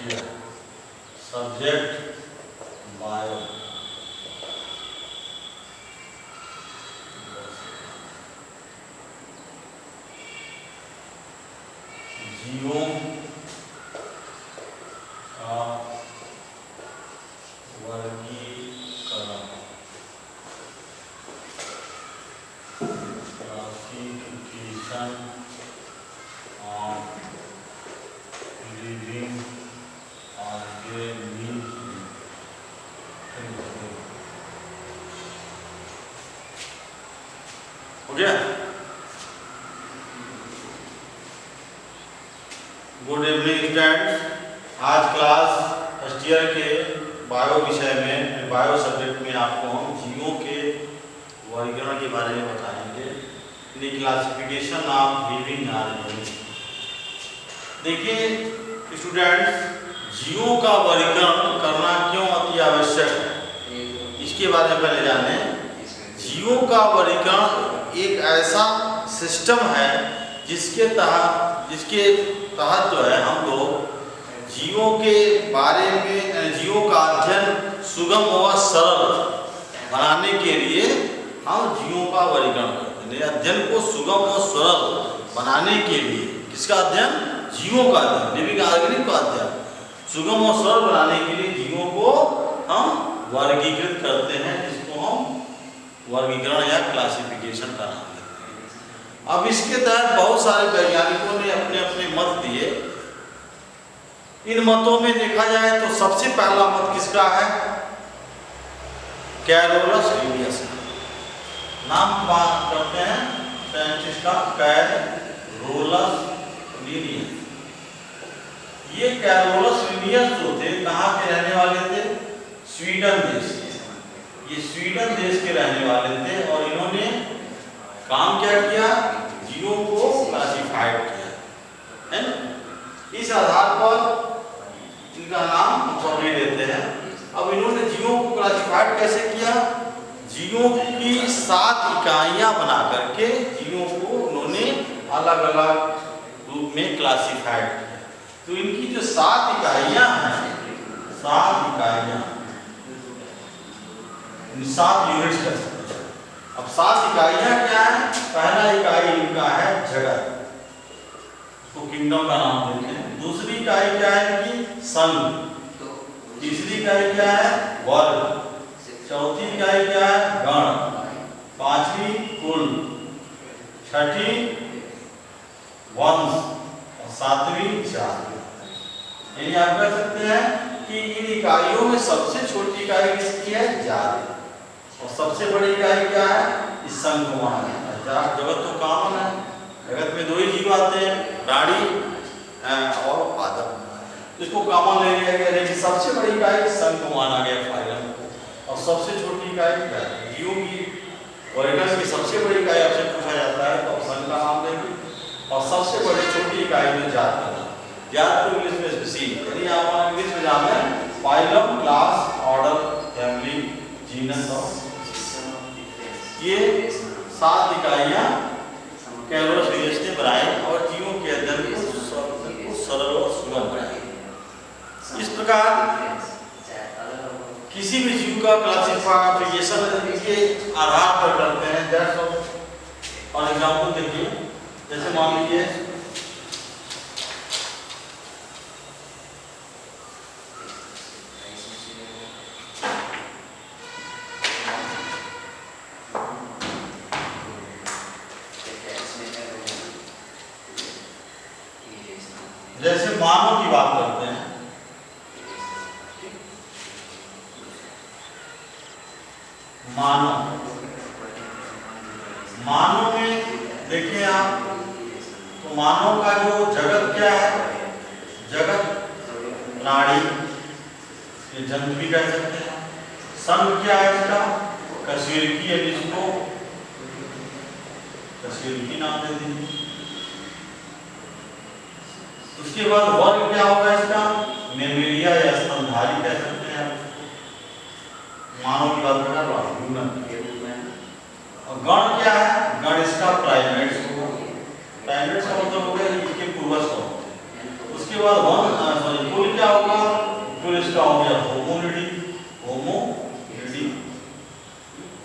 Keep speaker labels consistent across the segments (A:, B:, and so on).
A: किया, subject bio, जीवों का वर्गीकरण, क्लासिफिकेशन ऑफ लिविंग ऑर्गेनिज्म। हो गया? Good evening students. आज क्लास फर्स्ट ईयर के बायो विषय में, बायो सब्जेक्ट में आपको हम जीवों के वर्गीकरण के बारे में बताएंगे, क्लासिफिकेशन ऑफ लिविंग ऑर्गेनिज्म। देखिए स्टूडेंट्स, जीवों का वर्गीकरण करना क्यों अति आवश्यक है, इसके बारे में पहले जानें। जीवों का वर्गीकरण एक ऐसा सिस्टम है जिसके तहत जो है हम लोग जीवों के बारे में, जीवों का अध्ययन सुगम व सरल बनाने के लिए हम जीवों का वर्गीकरण करते हैं। अध्ययन को सुगम और सरल बनाने के लिए किसका अध्ययन? जीवों का अध्ययन, लिविंग ऑर्गेनिज्म का अध्ययन सुगम और सरल बनाने के लिए जीवों को हम वर्गीकृत करते हैं, जिसको हम वर्गीकरण या क्लासिफिकेशन का नाम देते हैं। अब इसके तहत बहुत सारे वैज्ञानिकों ने अपने अपने मत दिए। इन मतों में देखा जाए तो सबसे पहला मत किसका है? Carolus Linnaeus. नाम बात करते हैं साइंटिस्ट का, कैरोलस लिनियस। ये कैरोलस लिनियस जो थे कहाँ के रहने वाले थे? स्वीडन देश। ये स्वीडन देश के रहने वाले थे और इन्होंने काम क्या किया? जीवों को क्लासिफाइड किया है ना। इस आधार पर इनका नाम हम देते हैं। अब इन्होंने जीवों को क्लासिफाइड कैसे किया? जीवों की 7 इकाइयां बना करके जीवों को उन्होंने अलग अलग रूप में क्लासिफाइड किया। तो इनकी जो 7 इकाइयां हैं, 7 इकाइयां, 7 यूनिट्स कर सकते हैं। अब 7 इकाइयां क्या है? पहला इकाई इनका है जगत, तो किंगडम का नाम देते हैं। दूसरी इकाई क्या है कि संघ। तीसरी इकाई क्या है? वर्ग। चौथी इकाई क्या है? गण। पांचवी कुल। छठी वंश और सातवीं जाति। यानी आप कह सकते हैं कि इन इकाइयों में सबसे छोटी इकाई किसकी है? जाति। और सबसे बड़ी इकाई क्या है? इस संघ को माना जाता है। जगत तो कॉमन है, जगत में 2 ही जीव आते हैं, प्राणी और पादप। इसको कॉमन ले लिया गया, लेकिन सबसे बड़ी इकाई संघ को माना गया, फाइलम को। और सबसे छोटी इकाई क्या है? जीवों की वर्गीकरण की सबसे बड़ी इकाई आपसे पूछा जाता है तो संघ का नाम देंगे, और सबसे बड़ी छोटी इकाई में जात का नाम। जात को इंग्लिश में स्पीसीज, यानी आप इंग्लिश में जान लें phylum, class, order, family, genus और ये 7 इकाइयां कैरोलस लिनियस ने बनाई और जीवों के अध्ययन को सरल और सुगम बनाई। इस प्रकार किसी भी जीव का क्लासिफिकेशन के आधार पर करते हैं। जैसे और एग्जाम्पल देखिए, जैसे मान लीजिए मानव की बात करते हैं। मानव में देखिए आप, तो मानव का जो जगत क्या है? जगत प्राणी, ये जंतु भी कह सकते हैं। संघ क्या है इसका? कशेरुकी है, जिसको कशेरुकी नाम दे दीजिए। उसके बाद वर्ग क्या होगा इसका? मेमेलिया या स्तनधारी कह सकते हैं। मानव की बात कर रहा हूं, ह्यूमन। और गण क्या है? गण इसका प्राइमेट्स होगा। प्राइमेट्स का मतलब हो गया इसके पूर्वज का। उसके बाद कुल क्या होगा? इसका हो गया होमोनिडी, होमोनिडी।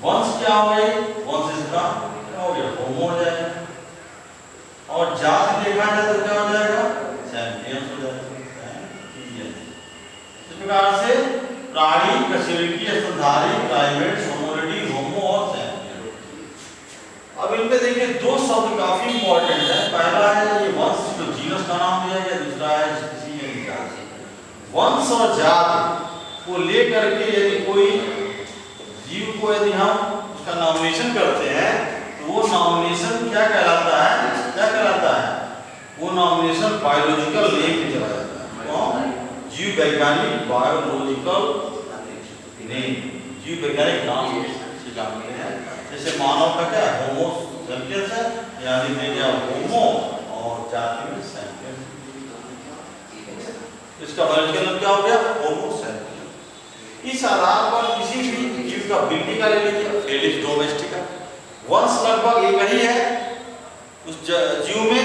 A: वंश क्या हो गई, वंश इसका क्या हो गया, होमो हो जाएगा। और जाति देखा जाए तो क्या हो जाएगा, सैंपियंस हो जाएगा। इस प्रकार से प्राणी, कशेरुकी, स्तनधारी, प्राइमेट्स, होमोनिडी, होमो और सैंपियन। अब इनमें देखिए दो शब्द काफी इंपॉर्टेंट है। पहला है ये वंश, जो जीनस का नाम दिया गया, दूसरा है किसी एक जाति। वंश और जाति को लेकर के यदि कोई जीव को यदि हम उसका नॉमिनेशन करते हैं तो वो नॉमिनेशन क्या कहलाता है, क्या कहलाता है, वो नॉमिनेशन बायोलॉजिकल नेम पे चला जाता है। कौन, जीव वैज्ञानिक बायोलॉजिकल नेम, जीव वैज्ञानिक नाम से जानते हैं। जैसे मानव का क्या है, होमो सैपियंस है, यानी में क्या होमो और जाति में सैपियंस। इसका बायोलॉजिकल नाम क्या हो गया, होमो सैपियंस। इस आधार पर किसी भी जीव का बिल्ली का ले लीजिए, फेलिस डोमेस्टिका, वंश लगभग एक ही है, उस जीव में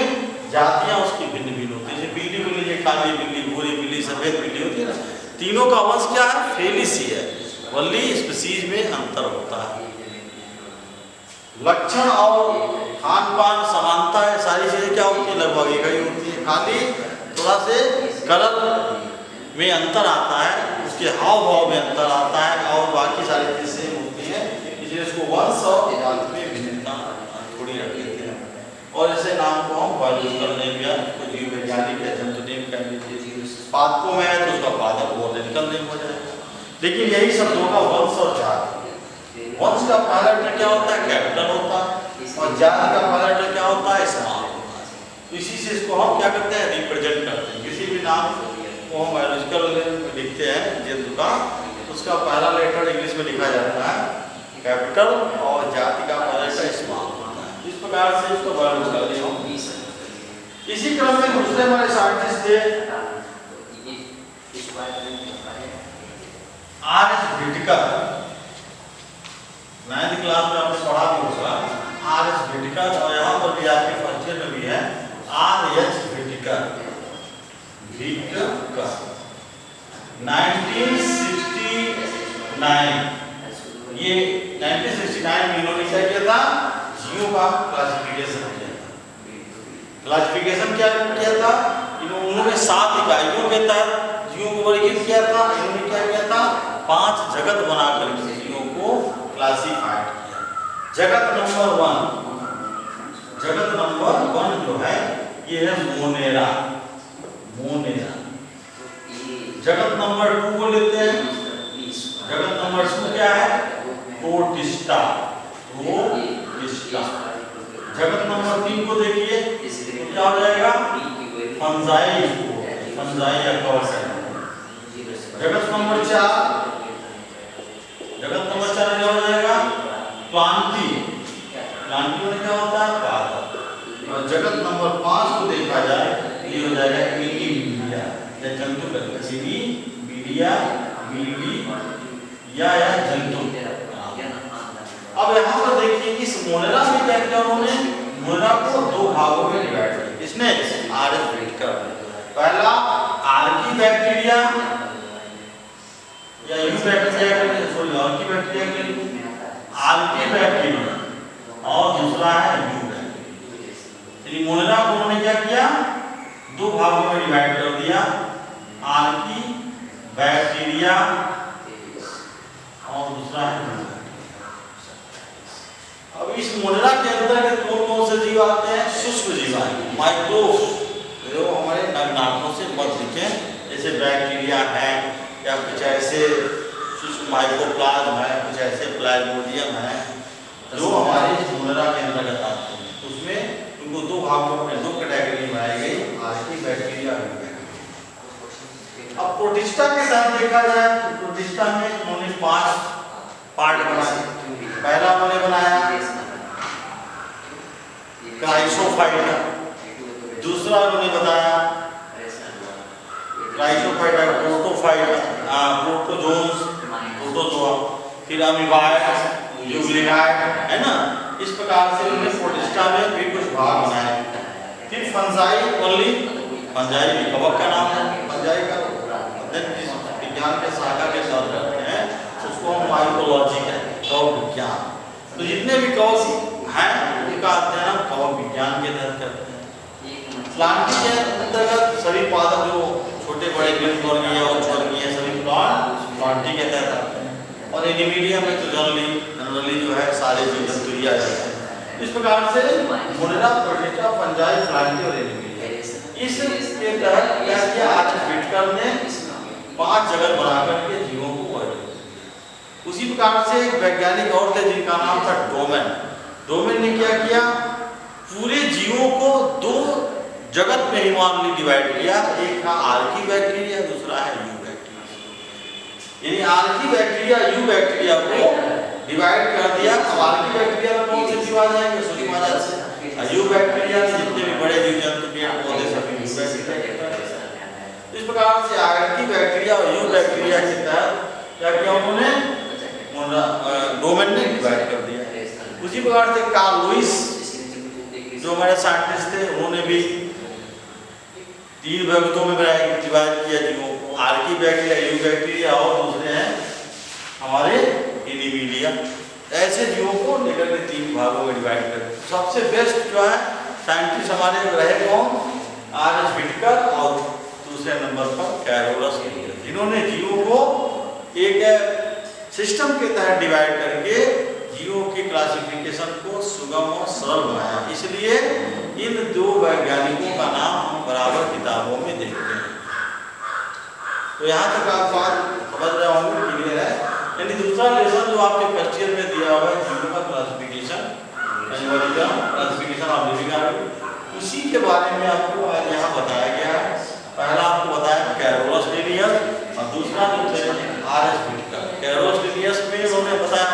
A: जातियां उसकी भिन्न भिन्न होती है। जैसे बिल्ली को लीजिए, काली बिल्ली, भूरी बिल्ली, सफेद बिल्ली होती है ना, तीनों का वंश क्या है, फेलिस ही है, वल्ली स्पीशीज में अंतर होता है। लक्षण और खान पान समानता है, सारी चीजें क्या होती है, लगभग एक ही होती है, खाली थोड़ा से कलर में अंतर आता है, उसके हाव भाव में अंतर आता है, और बाकी सारी चीजें होती हैं, इसलिए इसको वंश और जाति में भिन्नता थोड़ी रख देते हैं। और ऐसे नाम को हम बायोलॉजिकल नेम या जीव वैज्ञानिक या जंतु नेम कह लीजिए। पादपों में है तो उसका पादप बॉटनिकल नेम हो जाएगा। लेकिन यही सब होगा वंश और जाति। वंश का पहला लेटर क्या होता है, कैपिटल होता है, और जाति का पहला लेटर क्या होता है, स्मॉल होता है। तो इसी से इसको हम क्या करते हैं, रिप्रेजेंट करते हैं। किसी भी नाम को हम बायोलॉजिकल में लिखते हैं जंतु का, तो उसका पहला लेटर इंग्लिश में लिखा जाता है कैपिटल, और जाति का पहला लेटर स्मॉल होता है। इस प्रकार से इसको बायोलॉजिकल नेम हम। इसी क्रम में दूसरे हमारे साइंटिस्ट थे आर.एस. व्हिटेकर। 9th क्लास में आपने पढ़ा भी होगा आर.एस. व्हिटेकर, और यहाँ पर भी आपके फर्स्ट ईयर में भी है आर.एस. व्हिटेकर। 1969 ये 1969 में इन्होंने क्या किया था, जीवों का क्लासिफिकेशन किया था। क्लासिफिकेशन क्या किया था, उन्होंने 7 इकाइयों के तहत जीवों को वर्गीकृत किया था। इन्होंने क्या किया था, 5 जगत बनाकर जीवों को क्लासिफाइड किया। जगत नंबर 1 जो है ये है मोनेरा, मोनेरा। जगत नंबर 2 को लेते हैं, जगत नंबर 2 क्या है, प्रोटिस्टा, प्रोटिस्टा। जगत नंबर 3 को देखिए तो क्या हो जाएगा, फंजाई, फंजाई या कवक। जगत नंबर 4 क्या हो जाएगा, प्लांटी, प्लांटी में क्या होता है, पादप। और जगत नंबर 5 को देखा जाए ये हो जाएगा इनिमीडिया या जंतु गतिविधि, मीडिया, मीडी या जंतु। अब यहाँ पर देखिए इस मोनेरा में क्या किया उन्होंने, मोनेरा को 2 भागों में डिवाइड किया। इसने आर.एस. व्हिटेकर। पहला आर्की बैक्टीरिया या यू बैक्टीरिया के लिए, सॉरी आर्की बैक्टीरिया के लिए आर्की बैक्टीरिया, और दूसरा है यू बैक्टीरिया। मोनेरा को उन्होंने क्या किया, 2 भागों में डिवाइड कर दिया, आर्की बैक्टीरिया और दूसरा है। अब इस मोनेरा के अंदर के कौन से जीव आते हैं, सूक्ष्म जीव आएंगे, माइक्रो, जो हमारे नाखूनों से मत दिखे, जैसे बैक्टीरिया है या कुछ ऐसे सूक्ष्म माइक्रोप्लाज्म है, कुछ ऐसे प्लाज्मोडियम है जो हमारे मोनेरा के अंतर्गत आते हैं। उसमें उनको 2 भागों में 2 कैटेगरी बनाई गई, आर्की बैक्टीरिया। अब प्रोटिस्टा के साथ देखा जाए तो प्रोटिस्टा में उन्होंने 5 पार्ट बनाए। पहला उन्होंने बनाया क्राइसोफाइटा, दूसरा उन्होंने बताया क्राइसोफाइटा, प्रोटोफाइटा, प्रोटोजोन्स, प्रोटोजोआ, फिर अमीबाइड, यूग्लिनाइड, है ना। इस प्रकार से उन्होंने प्रोटिस्टा में भी कुछ भाग बनाए। फिर फंजाई, ओनली फंजाई कवक का नाम है, फंजाई का विज्ञान के शाखा के साथ रखते हैं, उसको हम माइकोलॉजी कहते हैं, कवक विज्ञान। तो जितने भी कवक हैं उनका अध्ययन हम कवक विज्ञान के तहत करते हैं। प्लांटिंग के अंतर्गत सभी पादप जो छोटे बड़े ग्रीनवर्गीय और उच्चवर्गीय सभी प्लांटिंग के तहत आते हैं। और एनिमीडिया में तो जनरली जो है सारे जीव जंतु ही आ जाते हैं। इस प्रकार से मोनेरा, प्रोटिस्टा, फंजाई, प्लांटी और एनिमीडिया इसके तहत क्या किया आर्चर व्हिटकर ने 5 जगत बनाकर के जीवों को वर्णित किया। उसी प्रकार से एक वैज्ञानिक और थे जिनका नाम था डोमेन। डोमेन ने क्या किया, पूरे जीवों को 2 जगत में ही मामूली डिवाइड किया। एक था आर्की बैक्टीरिया, दूसरा है यू बैक्टीरिया। यानी आर्की बैक्टीरिया यू बैक्टीरिया को डिवाइड कर दिया। अब आर्की बैक्टीरिया में कौन से जीव आ जाएंगे, सूक्ष्मजीव से। यू बैक्टीरिया में जितने भी बड़े जीव जंतु पेड़ पौधे सभी यू बैक्टीरिया। इस प्रकार से आर्की बैक्टीरिया और यू बैक्टीरिया के तहत क्या किया उन्होंने, डोमेन ने डिवाइड कर दिया। उसी प्रकार से कार्ल लुईस जो हमारे साइंटिस्ट थे, उन्होंने भी 3 भागों में डिवाइड किया जीवों को, आर्की बैक्टीरिया, यू बैक्टीरिया और दूसरे हैं हमारे एनिमीडिया। ऐसे जीवों को लेकर के 3 भागों में डिवाइड कर। सबसे बेस्ट जो है साइंटिस्ट हमारे रहे कौन, आर.एच. व्हिटकर और दूसरे नंबर पर कैरोलस, जिन्होंने जीवों को एक सिस्टम के तहत डिवाइड करके जीवों की क्लासिफिकेशन को सुगम और सरल बनाया। इसलिए इन 2 वैज्ञानिकों का नाम हम बराबर किताबों में देखते हैं। तो यहाँ तक आप बात समझ रहे होंगे, क्लियर है। यानी दूसरा लेसन जो आपके फर्स्ट ईयर में दिया हुआ है जीवों का classification, classification of living organism, उसी के बारे में आपको आज यहाँ बताया गया है। पहला आपको बताया कैरोलस लिनियस और दूसरा जो थे आर.एच. व्हिटकर। कैरोलस लिनियस में उन्होंने बताया